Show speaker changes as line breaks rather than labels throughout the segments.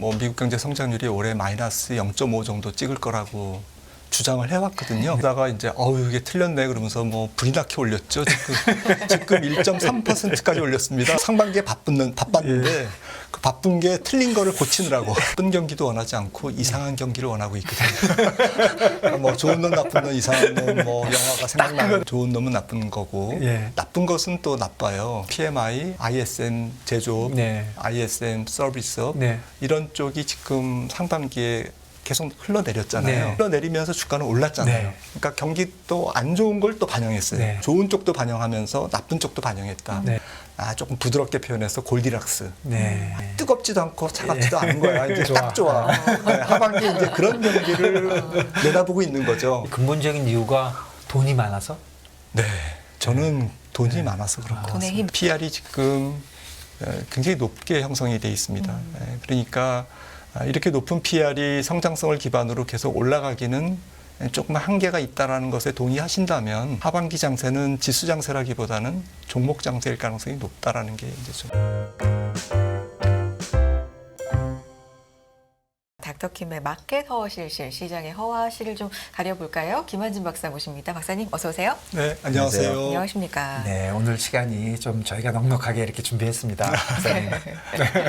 뭐 미국 경제 성장률이 올해 마이너스 0.5 정도 찍을 거라고 주장을 해왔거든요. 그러다가 이제 이게 틀렸네 그러면서 뭐 불이 나게 올렸죠. 지금 1.3%까지 올렸습니다. 상반기에 바빴는데 그 바쁜 게 틀린 거를 고치느라고 나쁜 경기도 원하지 않고 이상한 경기를 원하고 있거든요. 뭐 좋은 놈 나쁜 놈 이상한 놈 뭐 영화가 생각나는 좋은 놈은 나쁜 거고 나쁜 것은 또 나빠요. PMI, ISM 제조업, ISM 서비스업 이런 쪽이 지금 상반기에 계속 흘러내렸잖아요. 흘러내리면서 주가는 올랐잖아요. 그러니까 경기도 안 좋은 걸 또 반영했어요. 좋은 쪽도 반영하면서 나쁜 쪽도 반영했다. 조금 부드럽게 표현해서 골디락스. 뜨겁지도 않고 차갑지도 않은 거야. 이제 딱 좋아. 하반기에 이제 그런 경기를 내다보고 있는 거죠.
근본적인 이유가 돈이 많아서?
네, 저는 돈이 많아서 그런 것 같습니다. PR이 지금 굉장히 높게 형성이 돼 있습니다. 그러니까 이렇게 높은 PR이 성장성을 기반으로 계속 올라가기는 조금 한계가 있다는 것에 동의하신다면 하반기 장세는 지수 장세라기보다는 종목 장세일 가능성이 높다라는 게 이제 좀.
닥터킴의 마켓 허실실, 시장의 허와실을 좀 가려볼까요? 김한진 박사 모십니다. 박사님 어서 오세요.
네, 안녕하세요.
안녕하십니까.
네, 오늘 시간이 좀 저희가 넉넉하게 이렇게 준비했습니다. 박사님.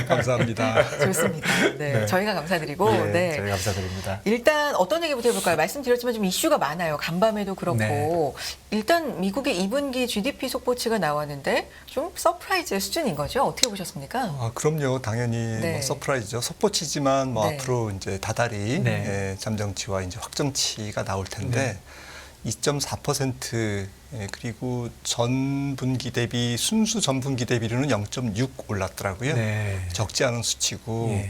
감사합니다.
좋습니다. 네, 저희가 감사드리고.
저희 감사드립니다.
일단 어떤 얘기부터 해볼까요? 말씀드렸지만 좀 이슈가 많아요. 간밤에도 그렇고. 일단 미국의 2분기 GDP 속보치가 나왔는데 좀 서프라이즈 수준인 거죠? 어떻게 보셨습니까?
그럼요. 당연히 뭐 서프라이즈죠. 속보치지만 뭐 앞으로 이제 다달이 잠정치와 이제 확정치가 나올 텐데 2.4% 그리고 전 분기 대비 순수 전 분기 대비로는 0.6 올랐더라고요. 적지 않은 수치고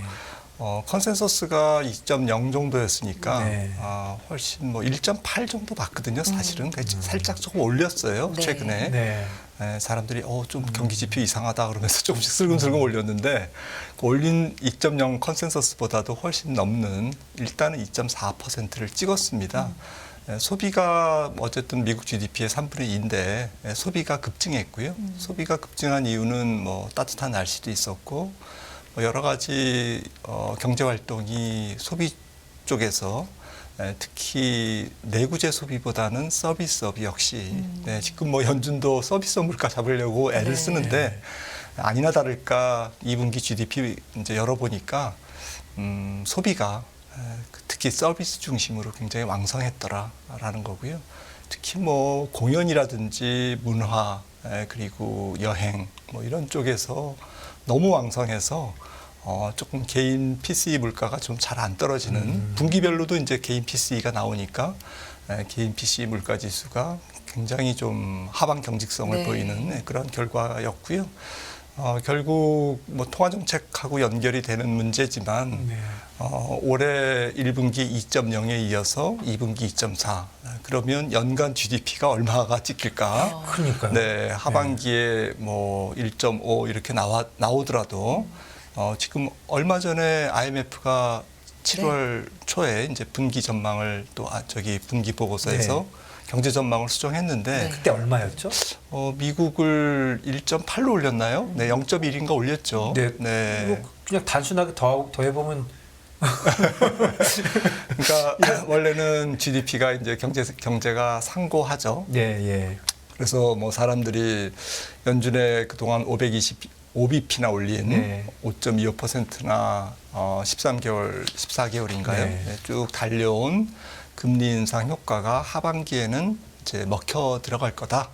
컨센서스가 2.0 정도였으니까 훨씬 뭐 1.8 정도 봤거든요. 사실은 살짝 조금 올렸어요. 최근에. 사람들이 좀 경기 지표 이상하다 그러면서 조금씩 슬금슬금 올렸는데 그 올린 2.0 컨센서스보다도 훨씬 넘는 일단은 2.4%를 찍었습니다. 소비가 어쨌든 미국 GDP의 3분의 2인데 소비가 급증했고요. 소비가 급증한 이유는 뭐 따뜻한 날씨도 있었고 뭐 여러 가지 경제 활동이 소비 쪽에서 특히 내구재 소비보다는 서비스업이 역시 지금 뭐 연준도 서비스업 물가 잡으려고 애를 쓰는데 아니나 다를까 2분기 GDP 이제 열어보니까 소비가 특히 서비스 중심으로 굉장히 왕성했더라라는 거고요. 특히 뭐 공연이라든지 문화 그리고 여행 뭐 이런 쪽에서 너무 왕성해서 조금 개인 PCE 물가가 좀 잘 안 떨어지는 분기별로도 이제 개인 PCE가 나오니까 개인 PCE 물가 지수가 굉장히 좀 하방 경직성을 보이는 그런 결과였고요. 결국 뭐 통화 정책하고 연결이 되는 문제지만 올해 1분기 2.0에 이어서 2분기 2.4 그러면 연간 GDP가 얼마가 찍힐까?
그러니까요.
네, 하반기에 뭐 1.5 이렇게 나오더라도 지금 얼마 전에 IMF가 7월 초에 이제 분기 전망을 또 분기 보고서에서 경제 전망을 수정했는데
그때 얼마였죠?
미국을 1.8로 올렸나요? 네, 0.1인가 올렸죠.
이거 그냥 단순하게 더해보면
그러니까 원래는 GDP가 이제 경제가 상고하죠. 그래서 뭐 사람들이 연준에 그동안 5bp나 올린 5.25%나 14개월인가요? 쭉 달려온 금리 인상 효과가 하반기에는 이제 먹혀 들어갈 거다.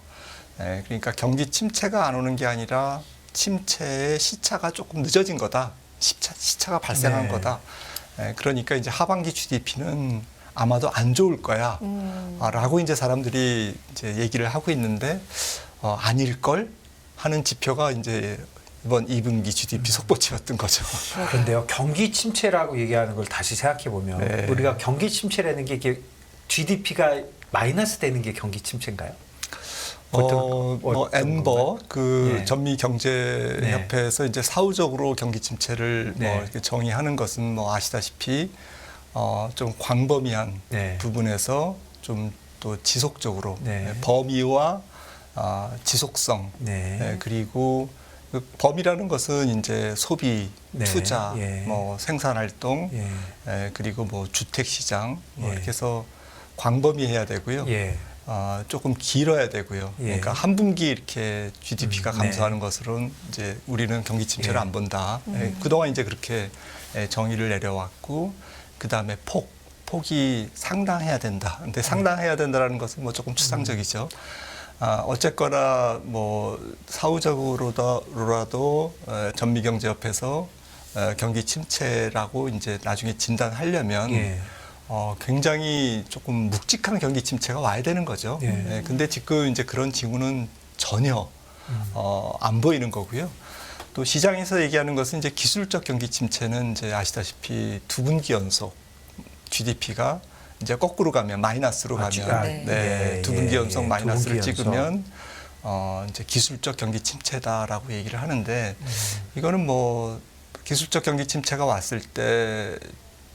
그러니까 경기 침체가 안 오는 게 아니라 침체의 시차가 조금 늦어진 거다. 시차가 발생한 거다. 그러니까 이제 하반기 GDP는 아마도 안 좋을 거야. 라고 이제 사람들이 이제 얘기를 하고 있는데 아닐걸 하는 지표가 이제 이번 2분기 GDP 속보치였던 거죠.
그런데요, 경기 침체라고 얘기하는 걸 다시 생각해 보면 우리가 경기 침체라는 게 이게 GDP가 마이너스 되는 게 경기 침체인가요?
뭐 엔버 그 전미 경제협회에서 이제 사후적으로 경기 침체를 뭐 이렇게 정의하는 것은 뭐 아시다시피 좀 광범위한 부분에서 좀 또 지속적으로 범위와 지속성 그리고 그 범위라는 것은 이제 소비,
네.
투자,
예.
뭐 생산활동,
예.
그리고 뭐 주택시장 뭐
예.
이렇게 해서 광범위해야 되고요.
예.
조금 길어야 되고요.
예.
그러니까 한 분기 이렇게 GDP가
네.
감소하는 것으로는 이제 우리는 경기 침체를
예.
안 본다. 그동안 이제 그렇게 정의를 내려왔고, 그 다음에 폭이 상당해야 된다. 근데 상당해야 된다라는 것은 뭐 조금 추상적이죠. 어쨌거나 뭐 사후적으로라도 전미경제협회에서 경기 침체라고 이제 나중에 진단하려면
예.
굉장히 조금 묵직한 경기 침체가 와야 되는 거죠.
예.
근데 지금 이제 그런 징후는 전혀 안 보이는 거고요. 또 시장에서 얘기하는 것은 이제 기술적 경기 침체는 이제 아시다시피 두 분기 연속 GDP가 이제 거꾸로 가면 마이너스로 가면
네.
두 분기 연속
예.
마이너스를
두 분기
찍으면 이제 기술적 경기 침체다라고 얘기를 하는데 이거는 뭐 기술적 경기 침체가 왔을 때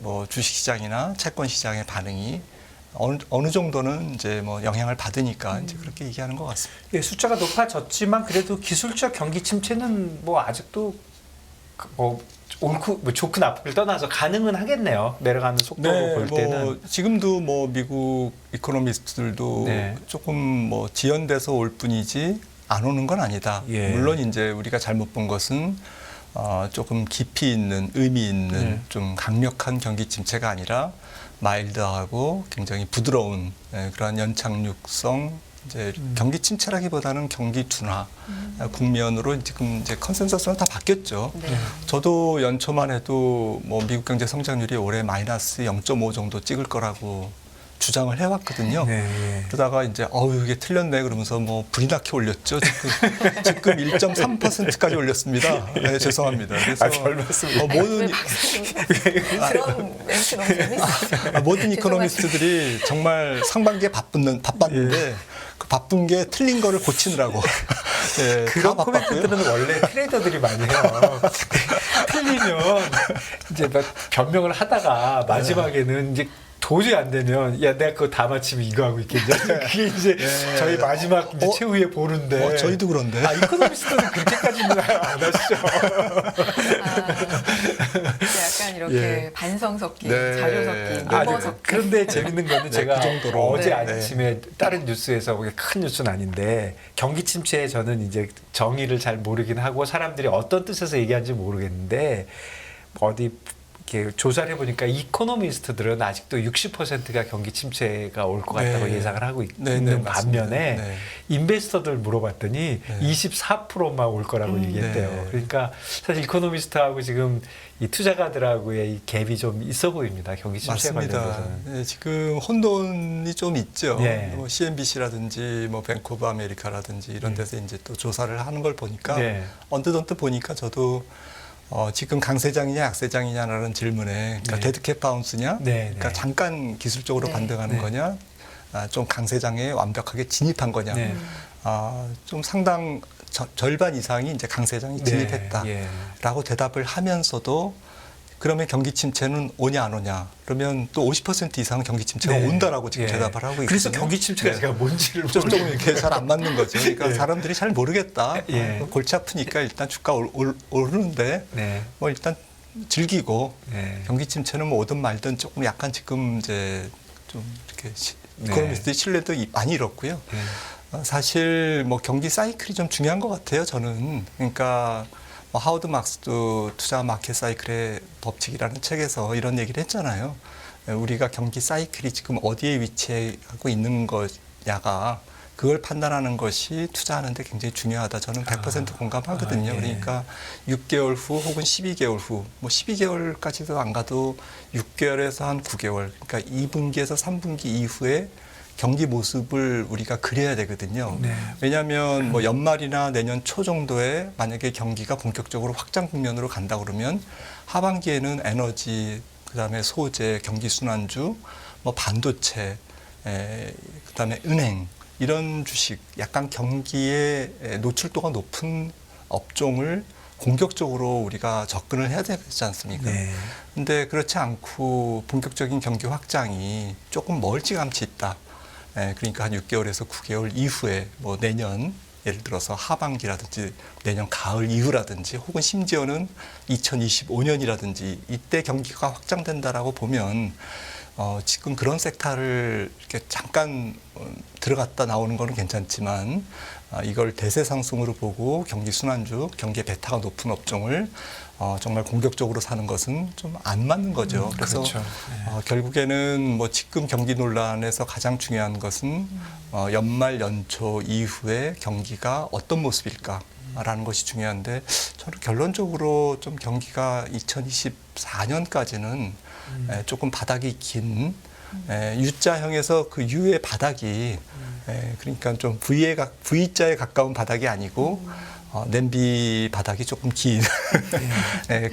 뭐 주식시장이나 채권시장의 반응이 어느 정도는 이제 뭐 영향을 받으니까 이제 그렇게 얘기하는 것 같습니다.
예, 숫자가 높아졌지만 그래도 기술적 경기 침체는 뭐 아직도 뭐 옳고 뭐 좋고 나쁘를 떠나서 가능은 하겠네요. 내려가는 속도로 볼 때는.
뭐 지금도 뭐 미국 이코노미스트들도
네.
조금 뭐 지연돼서 올 뿐이지 안 오는 건 아니다.
예.
물론 이제 우리가 잘못 본 것은 조금 깊이 있는 의미 있는 좀 강력한 경기 침체가 아니라 마일드하고 굉장히 부드러운 그러한 연착륙성 이제 경기 침체라기보다는 경기 둔화 국면으로 지금 이제 컨센서스는 다 바뀌었죠.
네.
저도 연초만 해도 뭐 미국 경제 성장률이 올해 마이너스 0.5 정도 찍을 거라고 주장을 해왔거든요.
네.
그러다가 이제 이게 틀렸네 그러면서 뭐 불이 나게 올렸죠. 지금 1.3%까지 올렸습니다. 네, 죄송합니다. 그래서
별 말씀을.
모든
그런 멘트 너무 재밌어요.
모든 이코노미스트들이 정말 상반기에 바빴는데 그 바쁜 게 틀린 거를 고치느라고 네,
그런
다 바빴고요.
코멘트들은 원래 트레이더들이 많이 해요. 틀리면 이제 막 변명을 하다가 마지막에는 이제 도저히 안 되면 야 내가 그거 다 맞히면 이거 하고 있겠냐. 그게 이제 저희 마지막 이제 최후의 보루인데.
저희도 그런데.
이코노미스트는 그렇게까지는 안 하시죠.
약간 이렇게 반성 섞인,
네.
자료 섞인,
아니,
유머 섞인.
그런데 재밌는 거는 제가
그 정도로.
어제
네.
아침에 다른 뉴스에서 그게 큰 뉴스는 아닌데 경기 침체에 저는 이제 정의를 잘 모르긴 하고 사람들이 어떤 뜻에서 얘기하는지 모르겠는데 어디 이렇게 조사를 해보니까 이코노미스트들은 아직도 60%가 경기 침체가 올 것 같다고
네.
예상을 하고
네,
있는
네, 맞습니다.
반면에
네.
인베스터들 물어봤더니 24%만 올 거라고 얘기했대요.
네.
그러니까 사실 이코노미스트하고 지금 이 투자가들하고의 이 갭이 좀 있어 보입니다. 경기 침체에
맞습니다.
관련돼서는.
네, 지금 혼돈이 좀 있죠.
네.
뭐 CNBC라든지 뭐 뱅크 오브 아메리카라든지 이런 데서 이제 또 조사를 하는 걸 보니까
네.
언뜻 보니까 저도 지금 강세장이냐 약세장이냐라는 질문에 그러니까
네.
데드캣 바운스냐,
네,
그러니까
네.
잠깐 기술적으로
네.
반등하는
네.
거냐, 좀 강세장에 완벽하게 진입한 거냐,
네.
좀 상당 절반 이상이 이제 강세장이 진입했다라고
예.
대답을 하면서도 그러면 경기 침체는 오냐 안 오냐? 그러면 또 50% 이상은 경기 침체가
네.
온다라고 지금
예.
대답을 하고 있거든요.
그래서 경기 침체가
네.
제가 뭔지를
좀 이렇게 잘 안 맞는 거죠. 그러니까
예.
사람들이 잘 모르겠다.
예.
골치 아프니까 일단 주가 오르는데
네.
뭐 일단 즐기고
네.
경기 침체는 뭐 오든 말든 조금 약간 지금 이제 좀 이렇게
네.
이코노미스트의 신뢰도 많이 잃었고요.
네.
사실 뭐 경기 사이클이 좀 중요한 것 같아요. 저는 그러니까 뭐 하워드 막스도 투자 마켓 사이클의 법칙이라는 책에서 이런 얘기를 했잖아요. 우리가 경기 사이클이 지금 어디에 위치하고 있는 거냐가 그걸 판단하는 것이 투자하는데 굉장히 중요하다. 저는 100% 공감하거든요.
예.
그러니까 6개월 후 혹은 12개월 후, 뭐 12개월까지도 안 가도 6개월에서 한 9개월, 그러니까 2분기에서 3분기 이후에 경기 모습을 우리가 그려야 되거든요.
네.
왜냐하면 뭐 연말이나 내년 초 정도에 만약에 경기가 본격적으로 확장 국면으로 간다 그러면 하반기에는 에너지, 그다음에 소재, 경기 순환주, 뭐 반도체, 그다음에 은행 이런 주식, 약간 경기에 노출도가 높은 업종을 공격적으로 우리가 접근을 해야 되지 않습니까?
네.
근데 그렇지 않고 본격적인 경기 확장이 조금 멀찌감치 있다. 그러니까 한 6개월에서 9개월 이후에 뭐 내년 예를 들어서 하반기라든지 내년 가을 이후라든지 혹은 심지어는 2025년이라든지 이때 경기가 확장된다라고 보면 지금 그런 섹터를 이렇게 잠깐 들어갔다 나오는 거는 괜찮지만 이걸 대세 상승으로 보고 경기 순환주, 경기의 베타가 높은 업종을 정말 공격적으로 사는 것은 좀 안 맞는 거죠. 그래서
그렇죠.
결국에는 뭐 지금 경기 논란에서 가장 중요한 것은 연말 연초 이후에 경기가 어떤 모습일까라는 것이 중요한데 저는 결론적으로 좀 경기가 2024년까지는 조금 바닥이 긴 U자형에서 그 U의 바닥이 그러니까 좀 V자에 가까운 바닥이 아니고 냄비 바닥이 조금 긴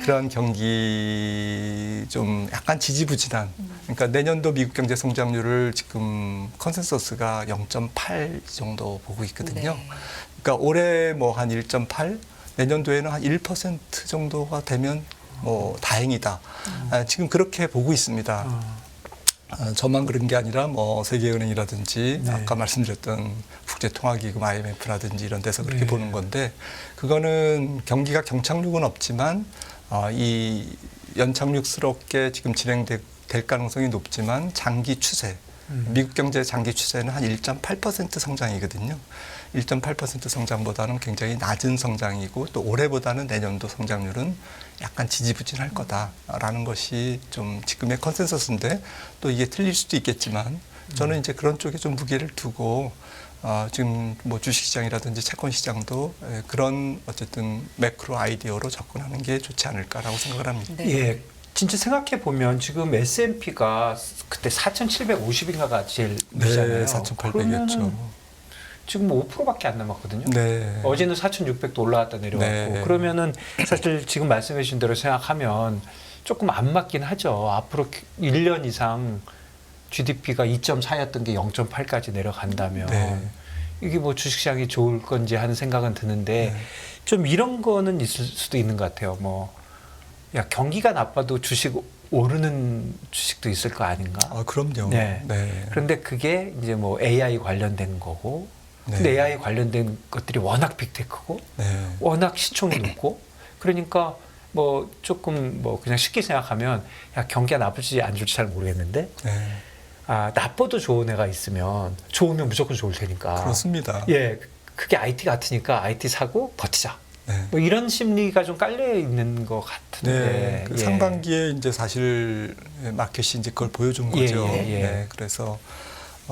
그런 경기 좀 약간 지지부진한 그러니까 내년도 미국 경제 성장률을 지금 컨센서스가 0.8 정도 보고 있거든요.
네.
그러니까 올해 뭐 한 1.8 내년도에는 한 1% 정도가 되면 뭐 다행이다. 지금 그렇게 보고 있습니다. 저만 그런 게 아니라 뭐 세계은행이라든지
네.
아까 말씀드렸던 국제통화기금 IMF라든지 이런 데서 그렇게
네.
보는 건데 그거는 경기가 경착륙은 없지만 이 연착륙스럽게 지금 진행될 가능성이 높지만 장기 추세 미국 경제 장기 추세는 한 1.8% 성장이거든요. 1.8% 성장보다는 굉장히 낮은 성장이고 또 올해보다는 내년도 성장률은 약간 지지부진할 거다라는 것이 좀 지금의 컨센서스인데 또 이게 틀릴 수도 있겠지만 저는 이제 그런 쪽에 좀 무게를 두고 지금 뭐 주식시장이라든지 채권시장도 그런 어쨌든 매크로 아이디어로 접근하는 게 좋지 않을까라고 생각을 합니다.
네.
예. 진짜 생각해 보면 지금 S&P가 그때 4,750인가가 제일 높잖아요.
네, 4,800이었죠.
지금 뭐 5%밖에 안 남았거든요.
네.
어제는 4,600도 올라왔다 내려왔고
네.
그러면은 사실 지금 말씀해 주신 대로 생각하면 조금 안 맞긴 하죠. 앞으로 1년 이상 GDP가 2.4였던 게 0.8까지 내려간다면
네.
이게 뭐 주식시장이 좋을 건지 하는 생각은 드는데
네.
좀 이런 거는 있을 수도 있는 것 같아요. 뭐 야 경기가 나빠도 주식 오르는 주식도 있을 거 아닌가?
그럼요.
네.
네.
그런데 그게 이제 뭐 AI 관련된 거고 근데
네.
AI 관련된 것들이 워낙 빅테크고
네.
워낙 시총이 높고 그러니까 뭐 조금 뭐 그냥 쉽게 생각하면 야 경기가 나쁠지 안 좋을지 잘 모르겠는데
네.
나빠도 좋은 애가 있으면 좋으면 무조건 좋을 테니까
그렇습니다.
예 그게 IT 같으니까 IT 사고 버티자
네.
뭐 이런 심리가 좀 깔려 있는 것 같은데
네, 그
예.
상반기에 이제 사실 마켓이 이제 그걸 보여준 거죠.
예.
네, 그래서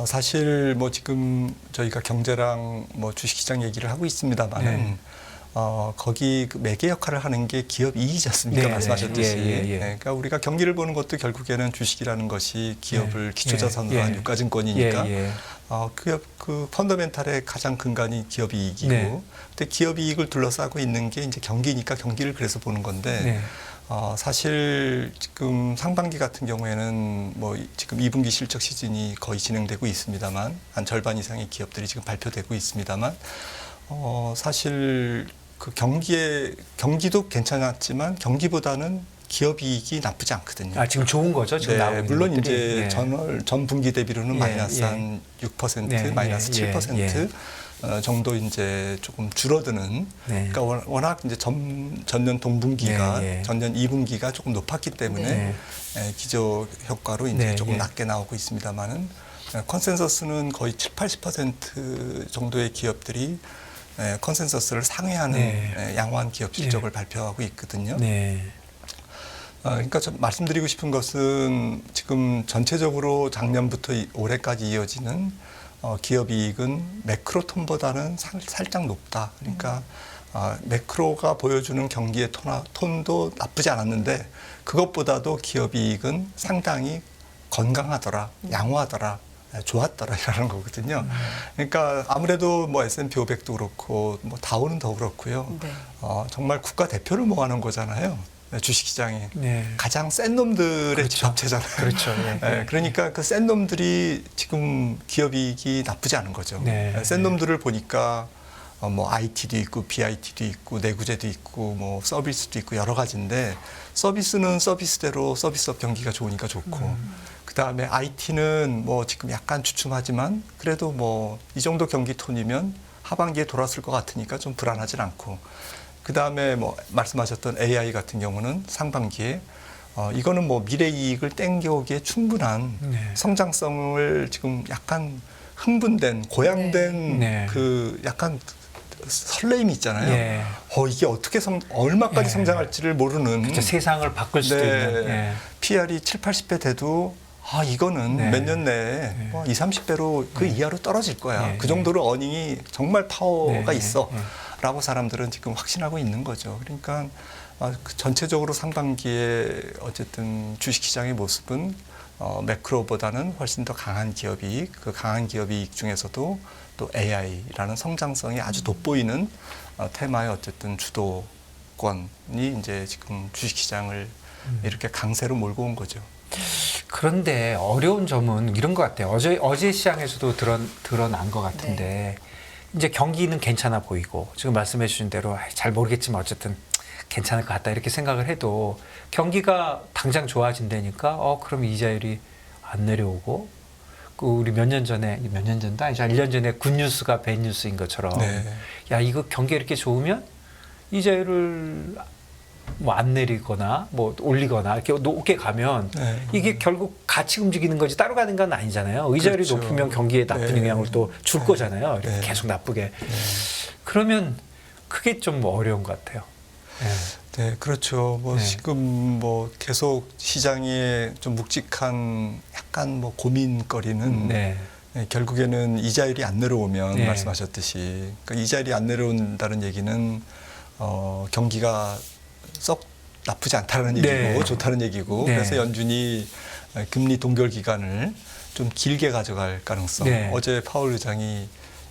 사실 뭐 지금 저희가 경제랑 뭐 주식시장 얘기를 하고 있습니다만은
네.
거기 그 매개 역할을 하는 게 기업 이익이지 않습니까?
네,
말씀하셨듯이.
예.
네, 그러니까 우리가 경기를 보는 것도 결국에는 주식이라는 것이 기업을 기초자산으로 한 유가증권이니까
예.
그 펀더멘탈의 가장 근간이 기업 이익이고,
네.
근데 기업 이익을 둘러싸고 있는 게 이제 경기니까 경기를 그래서 보는 건데,
네.
사실 지금 상반기 같은 경우에는 뭐 지금 2분기 실적 시즌이 거의 진행되고 있습니다만, 한 절반 이상의 기업들이 지금 발표되고 있습니다만, 사실 그 경기도 괜찮았지만 경기보다는 기업 이익이 나쁘지 않거든요.
지금 좋은 거죠? 지금 나오고 있는
물론
것들이?
이제 전 분기 대비로는 마이너스 한 6%, 마이너스 7% 정도 이제 조금 줄어드는. 그러니까 워낙 이제 전년 동분기가 전년 2분기가 조금 높았기 때문에 기저 효과로 이제 조금 낮게 나오고 있습니다만은 컨센서스는 거의 70-80% 정도의 기업들이 컨센서스를 상회하는 양호한 기업 실적을 발표하고 있거든요. 그러니까 좀 말씀드리고 싶은 것은 지금 전체적으로 작년부터 올해까지 이어지는 기업 이익은 매크로 톤보다는 살짝 높다. 그러니까 매크로가 보여주는 경기의 톤도 나쁘지 않았는데 그것보다도 기업 이익은 상당히 건강하더라, 양호하더라. 좋았더라라는 거거든요. 그러니까 아무래도 뭐 S&P 500도 그렇고 뭐 다우는 더 그렇고요.
네.
정말 국가 대표를 모아놓은 거잖아요. 주식시장이 가장 센 놈들의 집합체잖아요.
그렇죠.
그러니까 그 센 놈들이 지금 기업 이익이 나쁘지 않은 거죠. 센 놈들을 보니까 뭐 IT도 있고 BIT도 있고 내구재도 있고 뭐 서비스도 있고 여러 가지인데 서비스는 서비스대로 서비스업 경기가 좋으니까 좋고 그다음에 IT는 뭐 지금 약간 주춤하지만 그래도 뭐 이 정도 경기 톤이면 하반기에 돌았을 것 같으니까 좀 불안하진 않고, 그 다음에 뭐 말씀하셨던 AI 같은 경우는 상반기에 이거는 뭐 미래 이익을 땡겨오기에 충분한
네.
성장성을 지금 약간 흥분된 고양된
네.
그 약간 설레임이 있잖아요.
예.
이게 어떻게 얼마까지
예.
성장할지를 모르는.
그렇죠. 세상을 바꿀 수도
네.
있는. 예.
PR이 7, 80배 돼도 이거는
네.
몇 년 내에
네.
20, 30배로 그 이하로 떨어질 거야.
네.
그 정도로 어닝이 정말 파워가
네.
있어.
네.
라고 사람들은 지금 확신하고 있는 거죠. 그러니까 그 전체적으로 상반기에 어쨌든 주식시장의 모습은 매크로보다는 훨씬 더 강한 기업이, 그 강한 기업이 이익 중에서도 또 AI라는 성장성이 아주 돋보이는 테마의 어쨌든 주도권이 이제 지금 주식시장을 이렇게 강세로 몰고 온 거죠.
그런데 어려운 점은 이런 것 같아요. 어제 시장에서도 드러난 것 같은데 이제 경기는 괜찮아 보이고 지금 말씀해 주신 대로 잘 모르겠지만 어쨌든 괜찮을 것 같다 이렇게 생각을 해도 경기가 당장 좋아진다니까 그럼 이자율이 안 내려오고 그 우리 몇 년 전도 아니죠. 1년 전에 굿뉴스가 배드뉴스인 것처럼
네.
야 이거 경기 이렇게 좋으면 이자율을 뭐 안 내리거나 뭐 올리거나 이렇게 높게 가면
네.
이게 결국 같이 움직이는 거지 따로 가는 건 아니잖아요. 의자율이
그렇죠.
높으면 경기에 나쁜
네.
영향을 또 줄
네.
거잖아요. 이렇게
네.
계속 나쁘게.
네.
그러면 그게 좀 어려운 것 같아요.
네, 그렇죠. 뭐
네.
지금 뭐 계속 시장에 좀 묵직한 약간 뭐 고민거리는
네.
결국에는 이자율이 안 내려오면
네.
말씀하셨듯이 그러니까 이자율이 안 내려온다는 얘기는 경기가 썩 나쁘지 않다는 얘기고
네.
좋다는 얘기고
네.
그래서 연준이 금리 동결 기간을 좀 길게 가져갈 가능성.
네.
어제 파월 의장이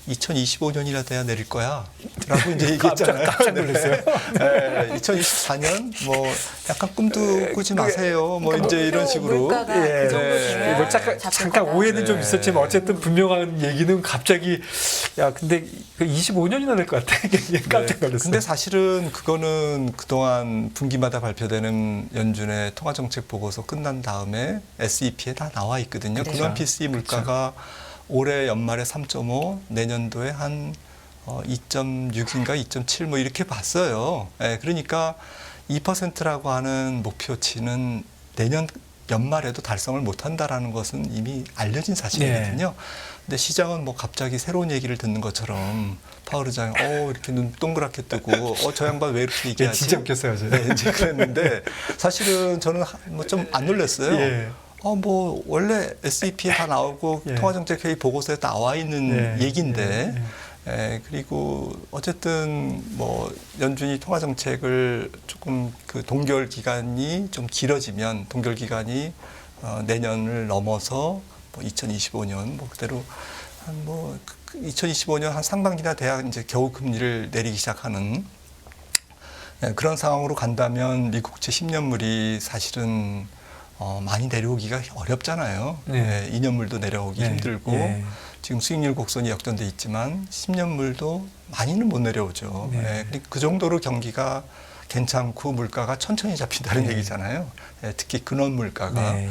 2025년이라 돼야 내릴 거야. 라고 이제 얘기했잖아요.
깜짝 놀랐어요.
네. 2024년 뭐 약간 꿈도 꾸지 마세요. 뭐
그러니까
이제 이런 식으로.
물가가
예.
그 정도
네.
되면
뭐 잠깐
잡힐 거다.
오해는 좀
네.
있었지만 어쨌든 분명한 얘기는 갑자기 야 근데 25년이나 될 것 같아. 깜짝 놀랐어요.
근데 사실은 그거는 그동안 분기마다 발표되는 연준의 통화정책 보고서 끝난 다음에 SEP에 다 나와 있거든요.
그렇죠.
근원 PCE 물가가 올해 연말에 3.5, 내년도에 한 2.6인가 2.7 뭐 이렇게 봤어요. 그러니까 2%라고 하는 목표치는 내년 연말에도 달성을 못한다라는 것은 이미 알려진 사실이거든요. 근데 시장은 뭐 갑자기 새로운 얘기를 듣는 것처럼 파월 의장이 이렇게 눈 동그랗게 뜨고 저 양반 왜 이렇게 얘기하지?
진짜 웃겼어요, 어제.
네, 이제 그랬는데 사실은 저는 뭐 좀 안 놀랐어요.
예.
뭐 원래 SEP에 다 나오고
예.
통화정책회의 보고서에 나와 있는
예.
얘기인데
예.
그리고 어쨌든 뭐 연준이 통화정책을 조금 그 동결 기간이 좀 길어지면 동결 기간이 내년을 넘어서 뭐 2025년 뭐 그대로 한 뭐 2025년 한 상반기나 돼야 이제 겨우 금리를 내리기 시작하는 그런 상황으로 간다면 미국채 10년물이 사실은 많이 내려오기가 어렵잖아요.
네.
2년물도 내려오기
네.
힘들고
네.
지금 수익률 곡선이 역전돼 있지만 10년물도 많이는 못 내려오죠.
네.
그 정도로 경기가 괜찮고 물가가 천천히 잡힌다는
네.
얘기잖아요. 특히 근원 물가가.
네.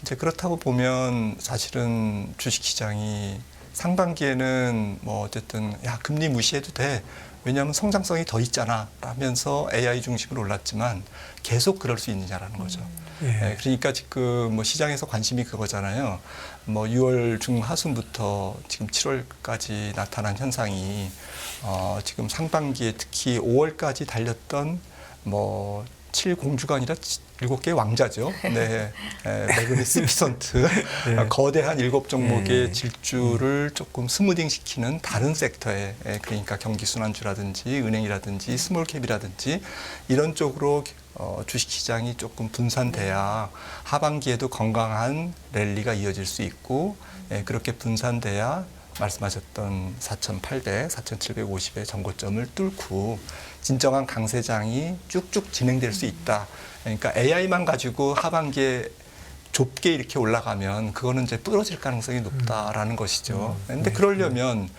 이제 그렇다고 보면 사실은 주식시장이 상반기에는 뭐 어쨌든 금리 무시해도 돼. 왜냐하면 성장성이 더 있잖아 라면서 AI 중심으로 올랐지만 계속 그럴 수 있느냐라는 거죠.
예.
그러니까 지금 뭐 시장에서 관심이 그거잖아요. 뭐 6월 중하순부터 지금 7월까지 나타난 현상이 지금 상반기에 특히 5월까지 달렸던 뭐 7공주가 아니라 7개의 왕자죠. 네. 매그니피선트. 거대한 7종목의 질주를 조금 스무딩 시키는 다른 섹터에 그러니까 경기순환주라든지 은행이라든지 스몰캡이라든지 이런 쪽으로 주식시장이 조금 분산돼야 하반기에도 건강한 랠리가 이어질 수 있고 그렇게 분산돼야 말씀하셨던 4,800, 4,750의 전고점을 뚫고 진정한 강세장이 쭉쭉 진행될 수 있다. 그러니까 AI만 가지고 하반기에 좁게 이렇게 올라가면 그거는 이제 부러질 가능성이 높다라는 것이죠. 그런데 그러려면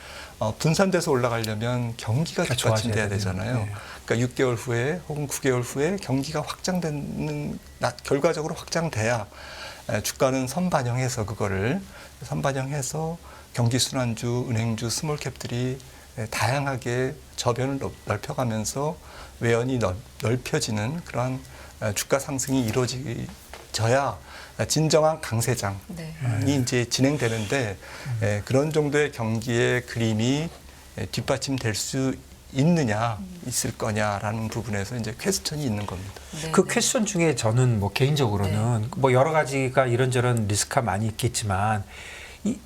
분산돼서 올라가려면 경기가 뒷받침돼야 되잖아요.
네.
그러니까 6개월 후에 혹은 9개월 후에 경기가 확장되는 결과적으로 확장돼야 주가는 선반영해서 그거를 선반영해서 경기순환주, 은행주, 스몰캡들이 다양하게 저변을 넓혀가면서 외연이 넓혀지는 그러한 주가 상승이 이루어져야 진정한 강세장이
네.
이제 진행되는데 그런 정도의 경기의 그림이 뒷받침될 수 있을 거냐라는 부분에서 이제 퀘스천이 있는 겁니다.
네,
그
네.
퀘스천 중에 저는 뭐 개인적으로는 뭐 여러 가지가 이런저런 리스크가 많이 있겠지만 이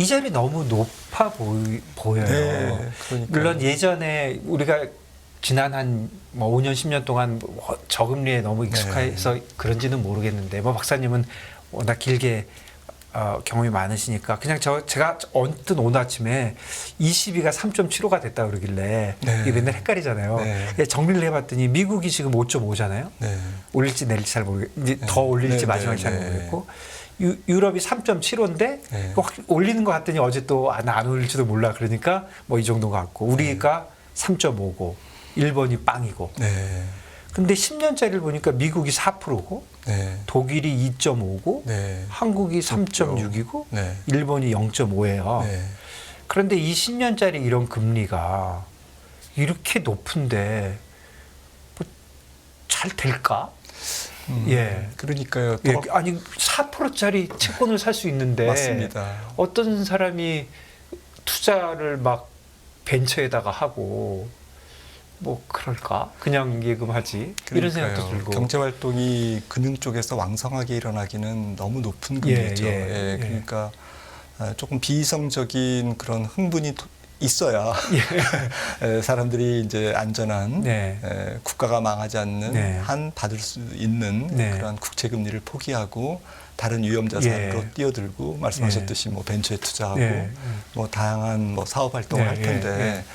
점이 너무 높아 보여요.
네, 그러니까요.
물론 예전에 우리가 지난 한 뭐 5년 10년 동안 저금리에 너무 익숙해서 그런지는 모르겠는데 뭐 박사님은 워낙 길게 경험이 많으시니까 그냥 제가 언뜻 오늘 아침에 22가 3.75가 됐다 그러길래
네.
이게 맨날 헷갈리잖아요.
네.
정리를 해봤더니 미국이 지금 5.5잖아요.
네.
올릴지 내릴지 잘 모르겠고 이제 더 올릴지 마지막에 잘 모르겠고 유럽이 3.75인데
네.
올리는 것 같더니 어제 또 안 올릴지도 몰라 그러니까 뭐 이 정도 같고 우리가 3.5고 일본이 빵이고
네.
근데 10년짜리를 보니까 미국이 4%고
네.
독일이 2.5고
네.
한국이 3.6이고
네.
일본이 0.5예요.
네.
그런데 이 10년짜리 이런 금리가 이렇게 높은데 뭐 잘 될까? 예.
그러니까요.
예, 아니 4%짜리 채권을 살 수 있는데
맞습니다.
어떤 사람이 투자를 막 벤처에다가 하고 뭐 그럴까? 그냥 예금하지 이런 생각도 들고
경제 활동이 금융 쪽에서 왕성하게 일어나기는 너무 높은 금리죠.
예.
그러니까 조금 비이성적인 그런 흥분이 있어야 사람들이 이제 안전한
네.
국가가 망하지 않는
네.
한 받을 수 있는
네.
그런 국채 금리를 포기하고 다른 위험 자산으로 뛰어들고 말씀하셨듯이 뭐 벤처에 투자하고 뭐 다양한 뭐 사업 활동을 할 텐데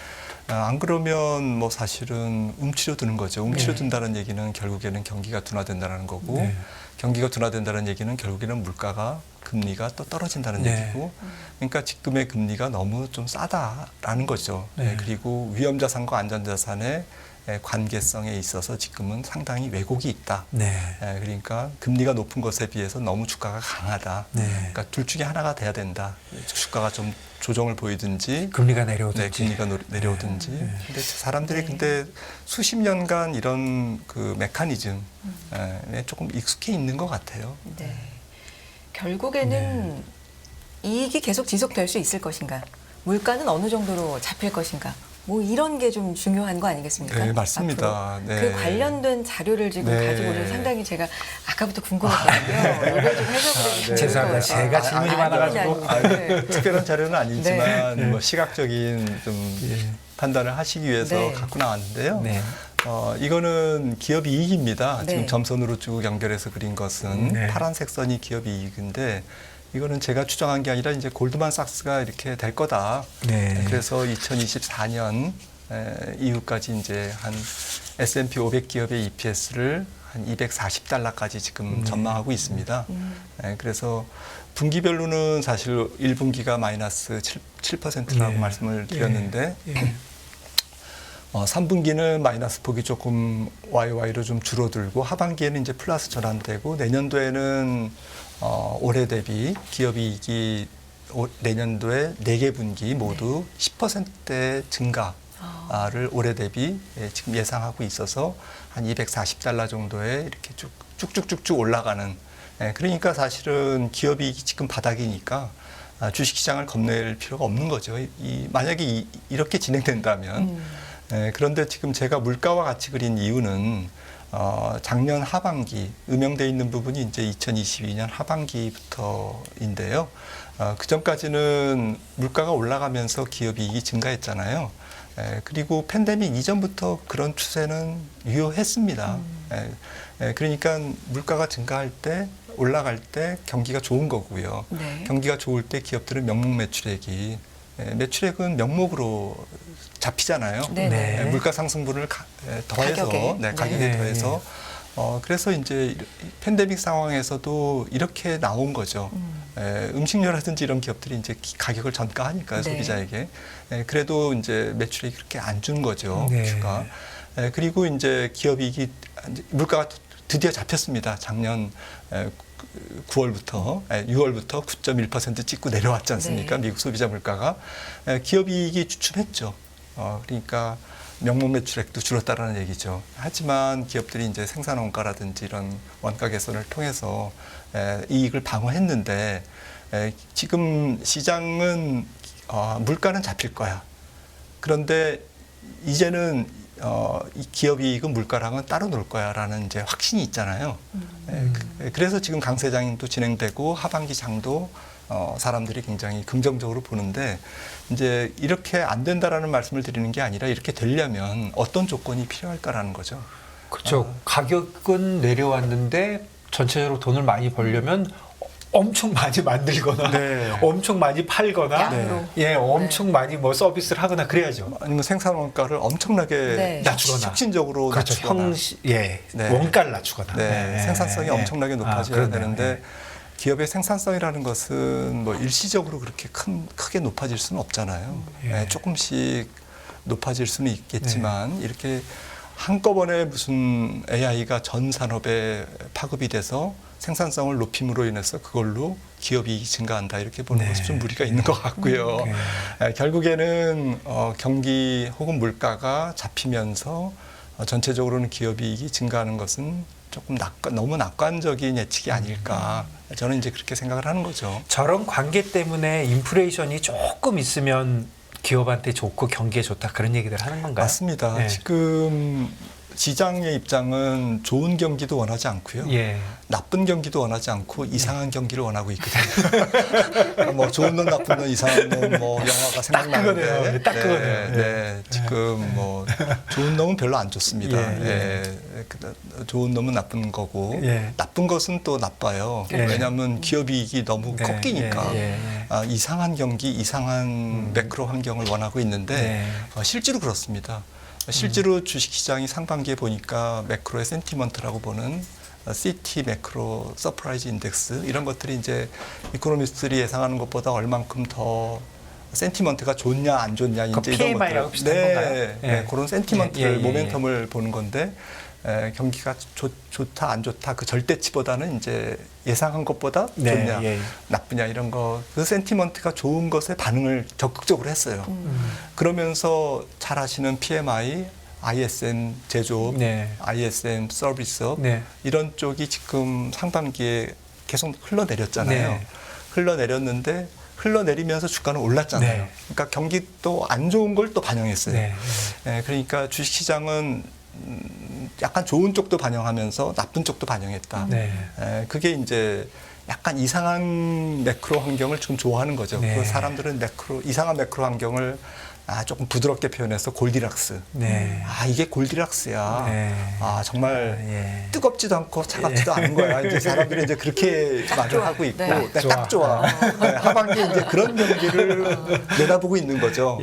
안 그러면 뭐 사실은 움츠려드는 거죠. 움츠려든다는 얘기는 결국에는 경기가 둔화된다는 거고 경기가 둔화된다는 얘기는 결국에는 물가가 금리가 또 떨어진다는 얘기고 그러니까 지금의 금리가 너무 좀 싸다라는 거죠. 그리고 위험 자산과 안전 자산의 관계성에 있어서 지금은 상당히 왜곡이 있다. 그러니까 금리가 높은 것에 비해서 너무 주가가 강하다. 그러니까 둘 중에 하나가 돼야 된다. 주가가 좀 조정을 보이든지
금리가 내려오든지
금리가 내려오든지. 근데 사람들이 근데 수십 년간 이런 그 메커니즘에 조금 익숙해 있는 것 같아요.
네. 결국에는 이익이 계속 지속될 수 있을 것인가? 물가는 어느 정도로 잡힐 것인가? 뭐 이런 게 좀 중요한 거 아니겠습니까?
네, 맞습니다.
그 관련된 자료를 지금 가지고 오셔서 상당히 제가 아까부터 궁금했거든요. 이걸 좀 해석을 해주시면
죄송합니다. 제가 질문이 많아가지고.
특별한 자료는 아니지만 뭐 시각적인 좀 판단을 하시기 위해서 갖고 나왔는데요. 이거는 기업 이익입니다. 지금 점선으로 쭉 연결해서 그린 것은 파란색 선이 기업 이익인데 이거는 제가 추정한 게 아니라 이제 골드만삭스가 이렇게 될 거다. 그래서 2024년 이후까지 이제 한 S&P 500 기업의 EPS를 한 240달러까지 지금 전망하고 있습니다. 그래서 분기별로는 사실 1분기가 마이너스 7%라고 말씀을 드렸는데 3분기는 마이너스 폭이 조금 YY로 좀 줄어들고 하반기에는 이제 플러스 전환되고 내년도에는 올해 대비 기업이익이 내년도에 4개 분기 모두 10%대 증가를 올해 대비 지금 예상하고 있어서 한 240달러 정도에 이렇게 쭉쭉쭉쭉 올라가는 그러니까 사실은 기업이익이 지금 바닥이니까 주식시장을 겁낼 필요가 없는 거죠. 만약에 이렇게 진행된다면 그런데 지금 제가 물가와 같이 그린 이유는 작년 하반기 음영돼 있는 부분이 이제 2022년 하반기부터인데요. 그 전까지는 물가가 올라가면서 기업 이익이 증가했잖아요. 그리고 팬데믹 이전부터 그런 추세는 유효했습니다. 그러니까 물가가 증가할 때 올라갈 때 경기가 좋은 거고요. 경기가 좋을 때 기업들은 명목 매출액이 매출액은 명목으로 잡히잖아요. 물가 상승분을 더해서 가격에 더해서 그래서 이제 팬데믹 상황에서도 이렇게 나온 거죠. 음식료라든지 이런 기업들이 이제 가격을 전가하니까요, 소비자에게. 그래도 이제 매출액이 그렇게 안 준 거죠, 주가. 그리고 이제 기업이익이 물가가 드디어 잡혔습니다. 작년 9월부터 6월부터 9.1% 찍고 내려왔지 않습니까? 미국 소비자 물가가 기업이익이 주춤했죠. 그러니까 명목 매출액도 줄었다라는 얘기죠. 하지만 기업들이 이제 생산 원가라든지 이런 원가 개선을 통해서 이익을 방어했는데 지금 시장은 물가는 잡힐 거야. 그런데 이제는 이 기업 이익은 물가랑은 따로 놀 거야라는 이제 확신이 있잖아요. 그래서 지금 강세장도 진행되고 하반기 장도 사람들이 굉장히 긍정적으로 보는데 이제 이렇게 안 된다라는 말씀을 드리는 게 아니라 이렇게 되려면 어떤 조건이 필요할까라는 거죠.
그렇죠. 가격은 내려왔는데 전체적으로 돈을 많이 벌려면 엄청 많이 만들거나
네.
엄청 많이 팔거나
양으로.
예, 엄청 많이 뭐 서비스를 하거나 그래야죠.
아니면 생산 원가를 엄청나게
네.
낮추거나.
혁신적으로
그렇죠.
낮추거나.
네.
네.
원가를 낮추거나.
네, 생산성이 엄청나게 높아져야
그러네요.
되는데 기업의 생산성이라는 것은 뭐 일시적으로 그렇게 크게 높아질 수는 없잖아요.
예.
조금씩 높아질 수는 있겠지만 이렇게 한꺼번에 무슨 AI가 전 산업에 파급이 돼서 생산성을 높임으로 인해서 그걸로 기업이 증가한다 이렇게 보는
네.
것은 좀 무리가 있는 것 같고요. 결국에는 경기 혹은 물가가 잡히면서 전체적으로는 기업 이익이 증가하는 것은 조금 너무 낙관적인 예측이 아닐까. 저는 이제 그렇게 생각을 하는 거죠.
저런 관계 때문에 인플레이션이 조금 있으면 기업한테 좋고 경기에 좋다 그런 얘기들 하는 건가요?
맞습니다.
네.
지금 시장의 입장은 좋은 경기도 원하지 않고요.
예.
나쁜 경기도 원하지 않고 이상한 경기를 원하고 있거든요. 뭐 좋은 놈, 나쁜 놈, 이상한 놈, 뭐 영화가 생각나는데,
그거네요. 딱 그거네요.
네, 지금 뭐 좋은 놈은 별로 안 좋습니다. 좋은 놈은 나쁜 거고,
예.
나쁜 것은 또 나빠요.
예.
왜냐하면 기업 이익이 너무
네,
꺾이니까 이상한 경기, 이상한 매크로 환경을 원하고 있는데 실제로 그렇습니다. 실제로 주식시장이 상반기에 보니까 매크로의 센티먼트라고 보는 CT 매크로 서프라이즈 인덱스 이런 것들이 이제 이코노미스트들이 예상하는 것보다 얼만큼 더 센티먼트가 좋냐 안 좋냐 이제 이런
PMI라고
것들
비슷한 건가요?
네, 그런 센티먼트를
예.
모멘텀을 보는 건데 경기가 좋다 안 좋다 그 절대치보다는 이제 예상한 것보다 좋냐 나쁘냐 이런 거 그 센티먼트가 좋은 것에 반응을 적극적으로 했어요. 그러면서 잘 아시는 PMI, ISM 제조업, ISM 서비스업 이런 쪽이 지금 상반기에 계속 흘러내렸잖아요. 흘러내렸는데 흘러내리면서 주가는 올랐잖아요. 그러니까 경기도 안 좋은 걸 또 반영했어요. 그러니까 주식시장은 약간 좋은 쪽도 반영하면서 나쁜 쪽도 반영했다. 그게 이제 약간 이상한 매크로 환경을 지금 좋아하는 거죠. 그 사람들은 이상한 매크로 환경을 조금 부드럽게 표현해서 골디락스. 이게 골디락스야. 정말 뜨겁지도 않고 차갑지도 않은 거야. 이제 사람들이 이제 그렇게 말을 하고 있고 딱 좋아. 하반기에 이제 그런 경기를 내다보고 있는 거죠.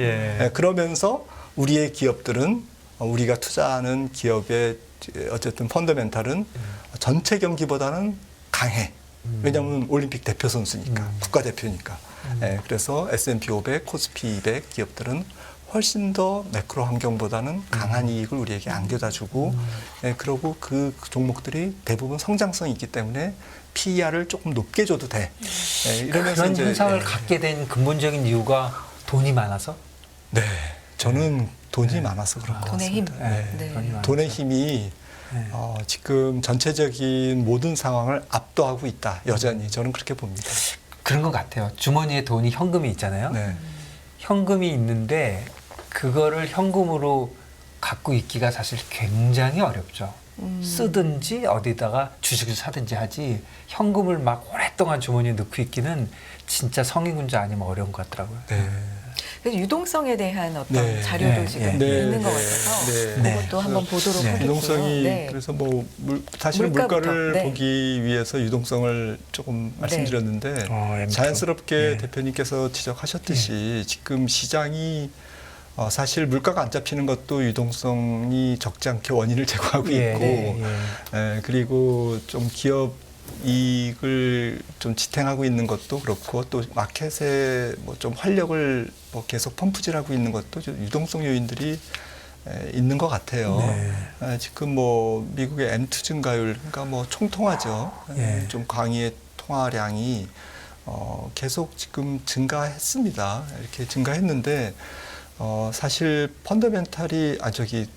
그러면서 우리의 기업들은 우리가 투자하는 기업의 어쨌든 펀더멘탈은 전체 경기보다는 강해. 왜냐하면 올림픽 대표 선수니까, 국가대표니까. 그래서 S&P 500, 코스피 200 기업들은 훨씬 더 매크로 환경보다는 강한 이익을 우리에게 안겨다 주고, 그러고 그 종목들이 대부분 성장성이 있기 때문에 PER을 조금 높게 줘도 돼. 이러면서
그런
이제,
현상을 갖게 된 근본적인 이유가 돈이 많아서?
네. 저는 돈이 많아서 그런 것
돈의 힘.
같습니다. 돈의 힘이 지금 전체적인 모든 상황을 압도하고 있다. 여전히 저는 그렇게 봅니다.
그런 것 같아요. 주머니에 돈이 현금이 있잖아요. 현금이 있는데 그거를 현금으로 갖고 있기가 사실 굉장히 어렵죠. 쓰든지 어디다가 주식을 사든지 하지 현금을 막 오랫동안 주머니에 넣고 있기는 진짜 성인군자 아니면 어려운 것 같더라고요.
그래서 유동성에 대한 어떤 자료도 지금 있는 것 같아서 그것도 한번 보도록 하겠고요.
유동성이 그래서 뭐 사실 물가를 보기 위해서 유동성을 조금 말씀드렸는데 자연스럽게 대표님께서 지적하셨듯이 지금 시장이 사실 물가가 안 잡히는 것도 유동성이 적지 않게 원인을 제공하고 있고 그리고 좀 기업 이익을 좀 지탱하고 있는 것도 그렇고 또 마켓에 뭐 좀 활력을 뭐 계속 펌프질하고 있는 것도 유동성 요인들이 있는 것 같아요. 지금 뭐 미국의 M2 증가율, 그러니까 뭐 총통화죠. 좀 광의의 통화량이 계속 지금 증가했습니다. 이렇게 증가했는데 사실 펀더멘탈이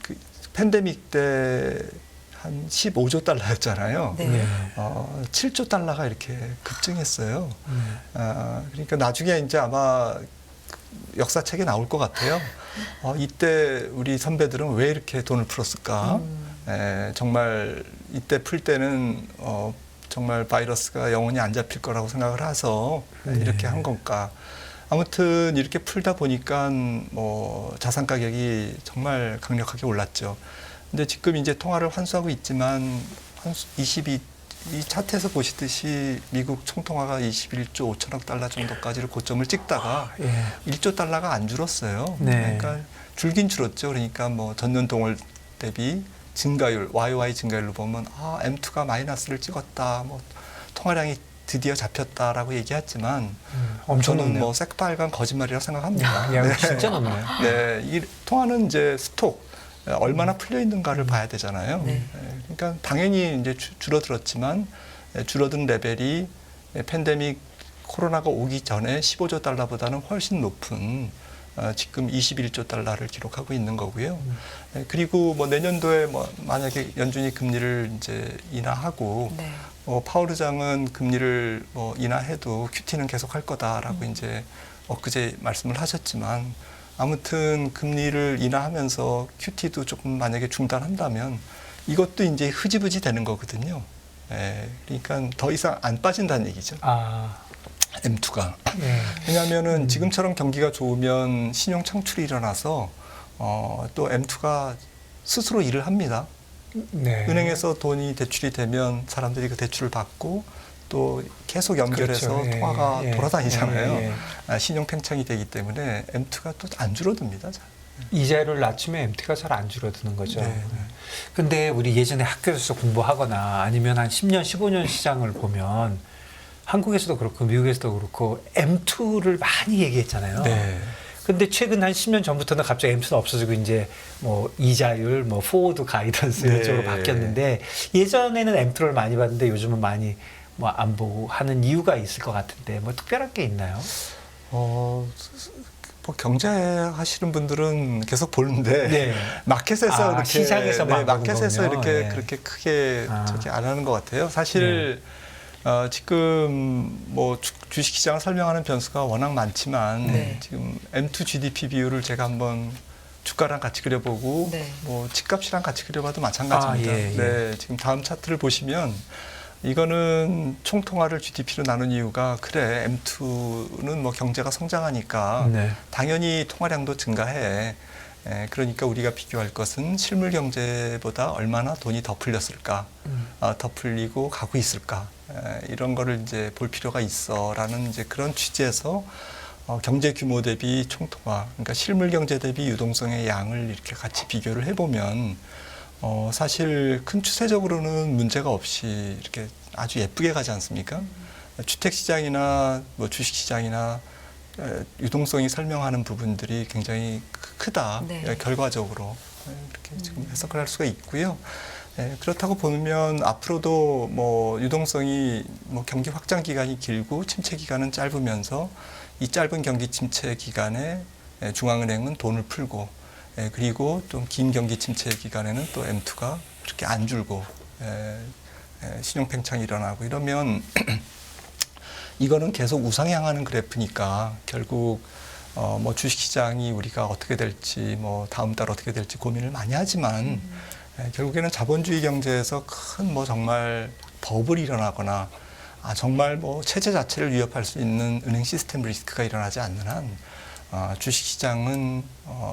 그 팬데믹 때 한 15조 달러였잖아요.
네.
7조 달러가 이렇게 급증했어요. 그러니까 나중에 이제 아마 역사책에 나올 것 같아요. 이때 우리 선배들은 왜 이렇게 돈을 풀었을까? 정말 이때 풀 때는 정말 바이러스가 영원히 안 잡힐 거라고 생각을 해서 이렇게 한 건가? 아무튼 이렇게 풀다 보니까 뭐 자산 가격이 정말 강력하게 올랐죠. 근데 지금 이제 통화를 환수하고 있지만 이 차트에서 보시듯이 미국 총통화가 21조 5천억 달러 정도까지를 고점을 찍다가 1조 달러가 안 줄었어요. 그러니까 줄긴 줄었죠. 그러니까 뭐 전년 동월 대비 증가율, YOY 증가율로 보면 M2가 마이너스를 찍었다. 뭐 통화량이 드디어 잡혔다라고 얘기했지만
엄청
저는
높네요.
뭐 새빨간 거짓말이라고 생각합니다.
야, 진짜 높네요.
네, 이 통화는 이제 스톡 얼마나 풀려 있는가를 봐야 되잖아요. 그러니까 당연히 이제 줄어들었지만 줄어든 레벨이 팬데믹 코로나가 오기 전에 15조 달러보다는 훨씬 높은 지금 21조 달러를 기록하고 있는 거고요. 그리고 뭐 내년도에 뭐 만약에 연준이 금리를 이제 인하하고 파월 의장은 금리를 뭐 인하해도 QT는 계속 할 거다라고 이제 엊그제 말씀을 하셨지만 아무튼 금리를 인하하면서 QT도 조금 만약에 중단한다면 이것도 이제 흐지부지 되는 거거든요. 그러니까 더 이상 안 빠진다는 얘기죠. M2가. 왜냐하면은 지금처럼 경기가 좋으면 신용 창출이 일어나서 또 M2가 스스로 일을 합니다. 은행에서 돈이 대출이 되면 사람들이 그 대출을 받고 또 계속 연결해서
그렇죠.
통화가 돌아다니잖아요.
예.
신용 팽창이 되기 때문에 M2가 또 안 줄어듭니다.
이자율을 낮추면 MT가 잘 안 줄어드는 거죠. 근데 우리 예전에 학교에서 공부하거나 아니면 한 10년, 15년 시장을 보면 한국에서도 그렇고 미국에서도 그렇고 M2를 많이 얘기했잖아요. 근데 최근 한 10년 전부터는 갑자기 M2는 없어지고 이제 뭐 이자율, 뭐 포워드 가이던스 이런 쪽으로 바뀌었는데 예전에는 M2를 많이 봤는데 요즘은 많이 뭐 안 보고 하는 이유가 있을 것 같은데 뭐 특별한 게 있나요?
뭐 경제 하시는 분들은 계속 보는데 마켓에서 이렇게
시장에서만
마켓에서 이렇게 그렇게 크게 저렇게 안 하는 것 같아요. 사실 지금 뭐 주식 시장을 설명하는 변수가 워낙 많지만 지금 M2 GDP 비율을 제가 한번 주가랑 같이 그려보고 뭐 집값이랑 같이 그려봐도 마찬가지입니다. 지금 다음 차트를 보시면 이거는 총통화를 GDP로 나눈 이유가 그래 M2는 뭐 경제가 성장하니까 당연히 통화량도 증가해. 그러니까 우리가 비교할 것은 실물 경제보다 얼마나 돈이 더 풀렸을까, 더 풀리고 가고 있을까 이런 거를 이제 볼 필요가 있어라는 이제 그런 취지에서 경제 규모 대비 총통화, 그러니까 실물 경제 대비 유동성의 양을 이렇게 같이 비교를 해보면. 사실 큰 추세적으로는 문제가 없이 이렇게 아주 예쁘게 가지 않습니까? 주택 시장이나 뭐 주식 시장이나 유동성이 설명하는 부분들이 굉장히 크다. 결과적으로 이렇게 지금 해석을 할 수가 있고요. 그렇다고 보면 앞으로도 뭐 유동성이 뭐 경기 확장 기간이 길고 침체 기간은 짧으면서 이 짧은 경기 침체 기간에 중앙은행은 돈을 풀고 그리고 좀 긴 경기 침체 기간에는 또 M2가 그렇게 안 줄고 신용 팽창이 일어나고 이러면 이거는 계속 우상향하는 그래프니까 결국 뭐 주식시장이 우리가 어떻게 될지 뭐 다음 달 어떻게 될지 고민을 많이 하지만 결국에는 자본주의 경제에서 큰 뭐 정말 버블이 일어나거나 정말 뭐 체제 자체를 위협할 수 있는 은행 시스템 리스크가 일어나지 않는 한 주식시장은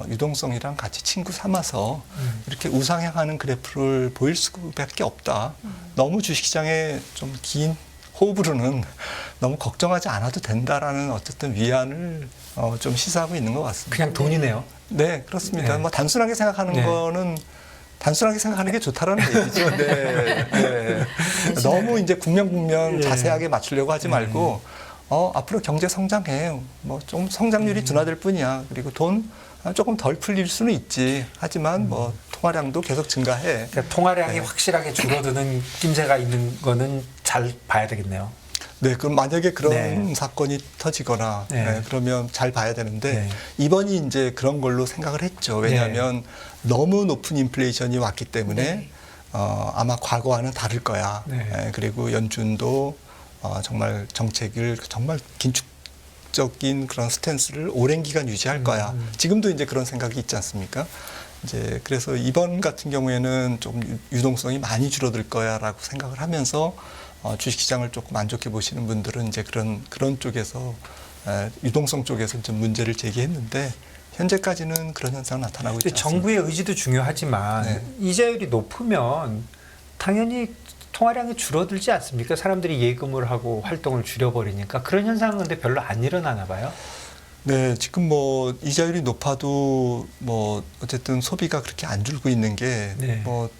유동성이랑 같이 친구 삼아서 이렇게 우상향하는 그래프를 보일 수밖에 없다. 너무 주식시장에 좀 긴 호흡으로는 너무 걱정하지 않아도 된다라는 어쨌든 위안을 좀 시사하고 있는 것 같습니다.
그냥 돈이네요.
네, 그렇습니다. 뭐 단순하게 생각하는 거는 단순하게 생각하는 게 좋다라는 얘기죠. 너무 이제 국면 자세하게 맞추려고 하지 말고 앞으로 경제 성장해. 뭐 좀 성장률이 둔화될 뿐이야. 그리고 돈 조금 덜 풀릴 수는 있지. 하지만 뭐 통화량도 계속 증가해.
그러니까 통화량이 확실하게 줄어드는 낌새가 있는 거는 잘 봐야 되겠네요.
네, 그럼 만약에 그런
네.
사건이 터지거나
네.
네, 그러면 잘 봐야 되는데
네.
이번이 이제 그런 걸로 생각을 했죠. 왜냐하면 너무 높은 인플레이션이 왔기 때문에
네.
아마 과거와는 다를 거야.
네.
그리고 연준도 정말 정책을 정말 긴축적인 그런 스탠스를 오랜 기간 유지할 거야. 지금도 이제 그런 생각이 있지 않습니까? 이제 그래서 이번 같은 경우에는 좀 유동성이 많이 줄어들 거야라고 생각을 하면서 주식시장을 조금 안 좋게 보시는 분들은 이제 그런 쪽에서 유동성 쪽에서 좀 문제를 제기했는데 현재까지는 그런 현상 나타나고 있지
근데
않습니다.
정부의 의지도 중요하지만
네.
이자율이 높으면 당연히 통화량이 줄어들지 않습니까? 사람들이 예금을 하고 활동을 줄여버리니까 그런 현상은 근데 별로 안 일어나나 봐요.
네, 지금 뭐 이자율이 높아도 뭐 어쨌든 소비가 그렇게 안 줄고 있는 게
네.
뭐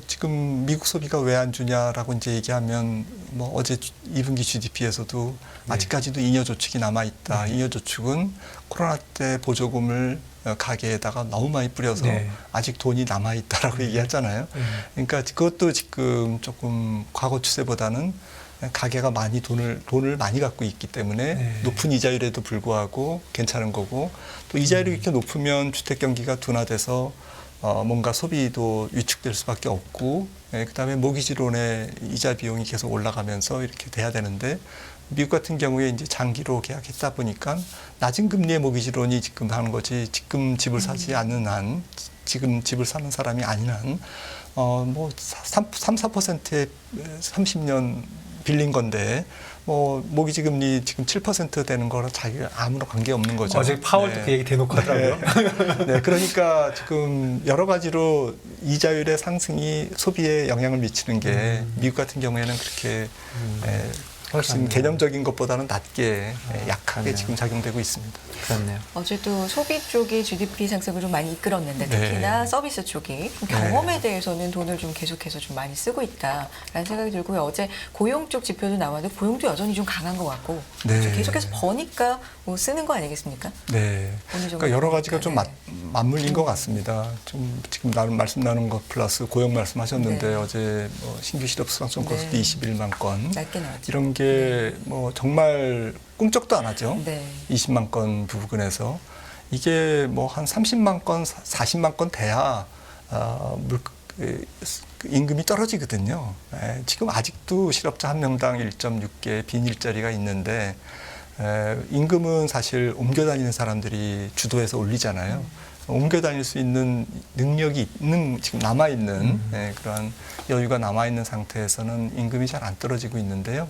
지금 미국 소비가 왜 안 주냐라고 이제 얘기하면 뭐 어제 2분기 GDP에서도
네.
아직까지도 잉여 저축이 남아 있다.
네.
잉여 저축은 코로나 때 보조금을 가계에다가 너무 많이 뿌려서
네.
아직 돈이 남아 있다라고 얘기했잖아요. 그러니까 그것도 지금 조금 과거 추세보다는 가계가 많이 돈을 많이 갖고 있기 때문에
네.
높은 이자율에도 불구하고 괜찮은 거고 또 이자율이 이렇게 높으면 주택 경기가 둔화돼서 뭔가 소비도 위축될 수밖에 없고 그다음에 모기지론의 이자 비용이 계속 올라가면서 이렇게 돼야 되는데 미국 같은 경우에 이제 장기로 계약했다 보니까 낮은 금리의 모기지론이 지금 하는 거지 지금 집을 사지 않는 한 지금 집을 사는 사람이 아닌 한 뭐 3~4%의 30년 빌린 건데 뭐 모기지 금리 지금 7% 되는 거랑 자기가 아무런 관계 없는 거죠.
어제 파월도 그 얘기 대놓고 하더라고요.
네, 그러니까 지금 여러 가지로 이자율의 상승이 소비에 영향을 미치는 게 미국 같은 경우에는 그렇게 훨씬
그렇네요.
개념적인 것보다는 낮게 약하게
그렇네요.
지금 작용되고 있습니다.
그렇네요.
어제도 소비 쪽이 GDP 상승을 좀 많이 이끌었는데
네.
특히나 서비스 쪽이 경험에 대해서는 돈을 좀 계속해서 좀 많이 쓰고 있다라는 생각이 들고요. 어제 고용 쪽 지표도 나왔는데 고용도 여전히 좀 강한 것 같고
네.
계속해서 버니까 뭐 쓰는 거 아니겠습니까?
네.
어느 정도
그러니까 여러 가지가 좀
네.
맞물린 것 같습니다. 좀 지금 말씀 나눈 것 플러스 고용 말씀하셨는데
네.
어제 뭐 신규 실업 수강성 건수도
네.
21만 건
낮게 나왔죠.
이런 게 뭐 정말 꿈쩍도 안 하죠.
네.
20만 건 부근에서 이게 뭐 한 30만 건, 40만 건 돼야 임금이 떨어지거든요. 지금 아직도 실업자 한 명당 1.6개 빈 일자리가 있는데 임금은 사실 옮겨 다니는 사람들이 주도해서 올리잖아요. 옮겨 다닐 수 있는 능력이 있는 지금 남아 있는 그러한 여유가 남아 있는 상태에서는 임금이 잘 안 떨어지고 있는데요.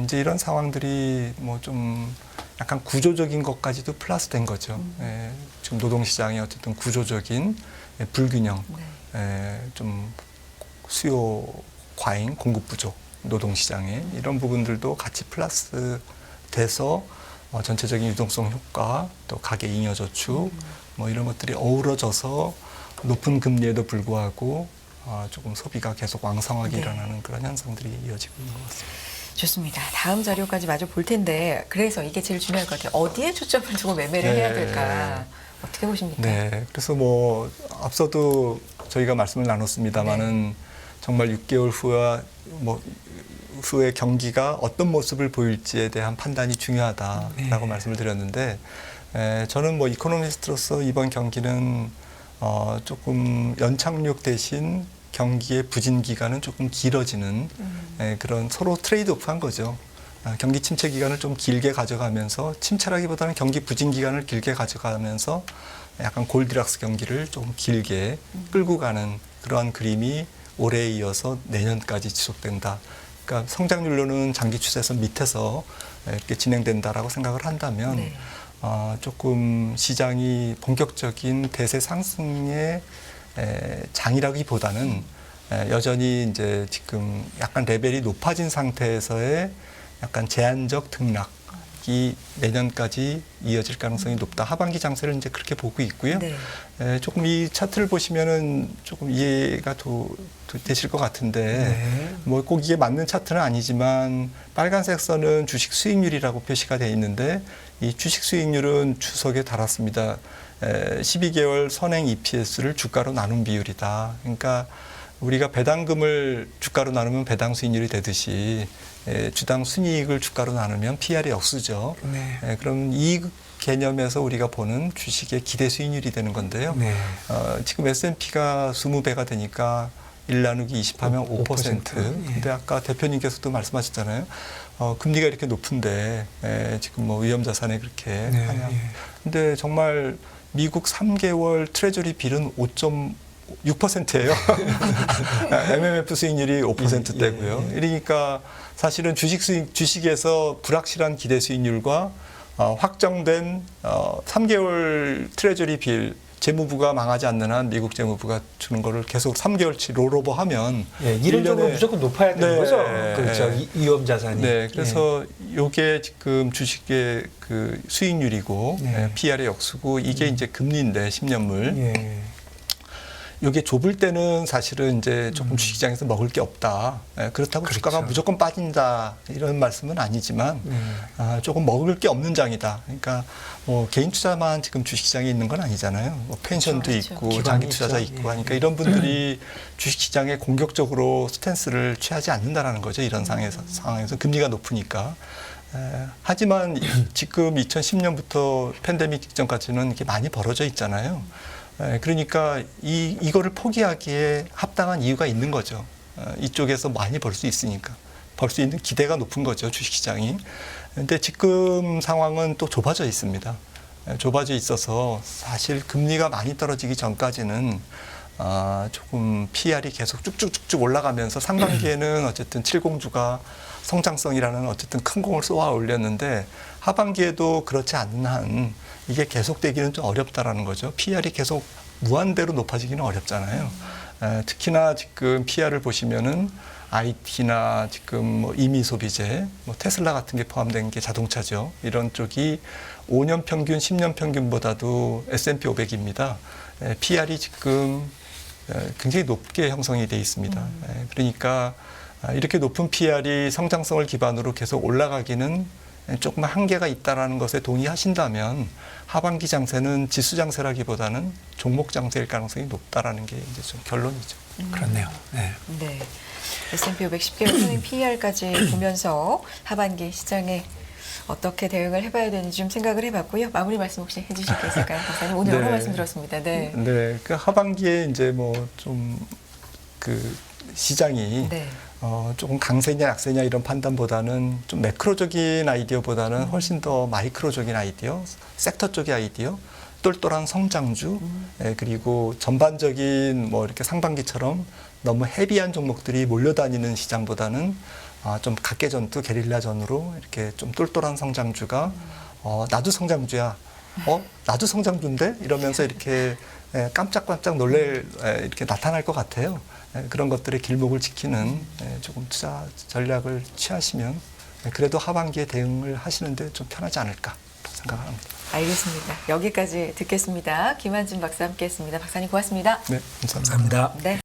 이제 이런 상황들이 뭐 좀 약간 구조적인 것까지도 플러스된 거죠. 지금 노동시장이 어쨌든 구조적인 불균형, 좀 수요 과잉, 공급 부족, 노동시장에 이런 부분들도 같이 플러스 돼서 전체적인 유동성 효과, 또 가계 잉여 저축, 뭐 이런 것들이 어우러져서 높은 금리에도 불구하고 조금 소비가 계속 왕성하게 일어나는 그런 현상들이 이어지고 있는 것 같습니다.
좋습니다. 다음 자료까지 마저 볼 텐데 그래서 이게 제일 중요할 것 같아요. 어디에 초점을 두고 매매를 해야 될까? 어떻게 보십니까?
네, 그래서 뭐 앞서도 저희가 말씀을 나눴습니다만은 정말 6개월 후와 뭐 후의 경기가 어떤 모습을 보일지에 대한 판단이 중요하다라고 말씀을 드렸는데 저는 뭐 이코노미스트로서 이번 경기는 조금 연착륙 대신 경기의 부진 기간은 조금 길어지는 그런 서로 트레이드오프한 거죠. 경기 침체 기간을 좀 길게 가져가면서 침체라기보다는 경기 부진 기간을 길게 가져가면서 약간 골디락스 경기를 좀 길게 끌고 가는 그러한 그림이 올해에 이어서 내년까지 지속된다. 그러니까 성장률로는 장기 추세선 밑에서 이렇게 진행된다라고 생각을 한다면 조금 시장이 본격적인 대세 상승의 장이라기보다는 여전히 이제 지금 약간 레벨이 높아진 상태에서의 약간 제한적 등락이 내년까지 이어질 가능성이 높다. 하반기 장세를 이제 그렇게 보고 있고요. 조금 이 차트를 보시면은 조금 이해가 되실 것 같은데 뭐 꼭 이게 맞는 차트는 아니지만 빨간색 선은 주식 수익률이라고 표시가 되어 있는데 이 주식 수익률은 주석에 달았습니다. 12개월 선행 EPS를 주가로 나눈 비율이다. 그러니까 우리가 배당금을 주가로 나누면 배당 수익률이 되듯이 주당 순이익을 주가로 나누면 PR이 역수죠.
네.
그럼 이익 개념에서 우리가 보는 주식의 기대 수익률이 되는 건데요.
네.
지금 S&P가 20배가 되니까 1 나누기 20하면 5%. 근데 아까 대표님께서도 말씀하셨잖아요. 금리가 이렇게 높은데 지금 뭐 위험자산에 그렇게 하냐. 근데 정말 미국 3개월 트레저리 빌은 5.6%예요. MMF 수익률이 5%대고요. 이러니까 사실은 주식에서 불확실한 기대 수익률과 확정된 3개월 트레저리 빌 재무부가 망하지 않는 한 미국 재무부가 주는 거를 계속 3개월치 롤오버하면
이론적으로 무조건 높아야 되는
네,
거죠. 그렇죠. 위험 자산이.
네, 그래서 요게 지금 주식의 그 수익률이고 PR의 역수고 이게 이제 금리인데 10년물. 이게 좁을 때는 사실은 이제 조금 주식시장에서 먹을 게 없다. 그렇다고
그렇죠.
주가가 무조건 빠진다 이런 말씀은 아니지만 조금 먹을 게 없는 장이다. 그러니까 뭐 개인 투자만 지금 주식시장에 있는 건 아니잖아요. 뭐 펜션도
그렇죠.
있고 장기 투자자 있고 하니까 이런 분들이 주식시장에 공격적으로 스탠스를 취하지 않는다라는 거죠. 이런 상황에서 금리가 높으니까. 하지만 지금 2010년부터 팬데믹 직전까지는 이게 많이 벌어져 있잖아요. 그러니까 이거를 포기하기에 합당한 이유가 있는 거죠. 이쪽에서 많이 벌 수 있으니까. 벌 수 있는 기대가 높은 거죠, 주식시장이. 근데 지금 상황은 또 좁아져 있습니다. 좁아져 있어서 사실 금리가 많이 떨어지기 전까지는 조금 PR이 계속 쭉쭉쭉쭉 올라가면서 상반기에는 어쨌든 70주가 성장성이라는 어쨌든 큰 공을 쏘아 올렸는데 하반기에도 그렇지 않는 한 이게 계속되기는 좀 어렵다라는 거죠. PR이 계속 무한대로 높아지기는 어렵잖아요. 특히나 지금 PR을 보시면은 IT나 지금 뭐 이미 소비재, 뭐 테슬라 같은 게 포함된 게 자동차죠. 이런 쪽이 5년 평균, 10년 평균보다도 S&P 500입니다. PR이 지금 굉장히 높게 형성이 돼 있습니다. 그러니까 이렇게 높은 PR이 성장성을 기반으로 계속 올라가기는 조금 한계가 있다라는 것에 동의하신다면 하반기 장세는 지수 장세라기보다는 종목 장세일 가능성이 높다라는 게 이제 좀 결론이죠.
그렇네요. 네.
네. S&P 500 10개월 선행 PER까지 보면서 하반기 시장에 어떻게 대응을 해봐야 되는지 좀 생각을 해봤고요. 마무리 말씀 혹시 해주실 게 있을까요, 박사님? 오늘 여러 말씀 들었습니다. 네.
네. 그 하반기에 이제 뭐 좀 그 시장이 조금 강세냐 약세냐 이런 판단보다는 좀 매크로적인 아이디어보다는 훨씬 더 마이크로적인 아이디어, 섹터 쪽의 아이디어, 똘똘한 성장주, 그리고 전반적인 뭐 이렇게 상반기처럼 너무 헤비한 종목들이 몰려다니는 시장보다는 좀 각계전투, 게릴라전으로 이렇게 좀 똘똘한 성장주가 나도 성장주야. 나도 성장주인데? 이러면서 이렇게 깜짝깜짝 놀랄 이렇게 나타날 것 같아요. 그런 것들의 길목을 지키는 조금 투자 전략을 취하시면 그래도 하반기에 대응을 하시는데 좀 편하지 않을까 생각합니다.
알겠습니다. 여기까지 듣겠습니다. 김한진 박사 함께했습니다. 박사님 고맙습니다.
네, 감사합니다.
네.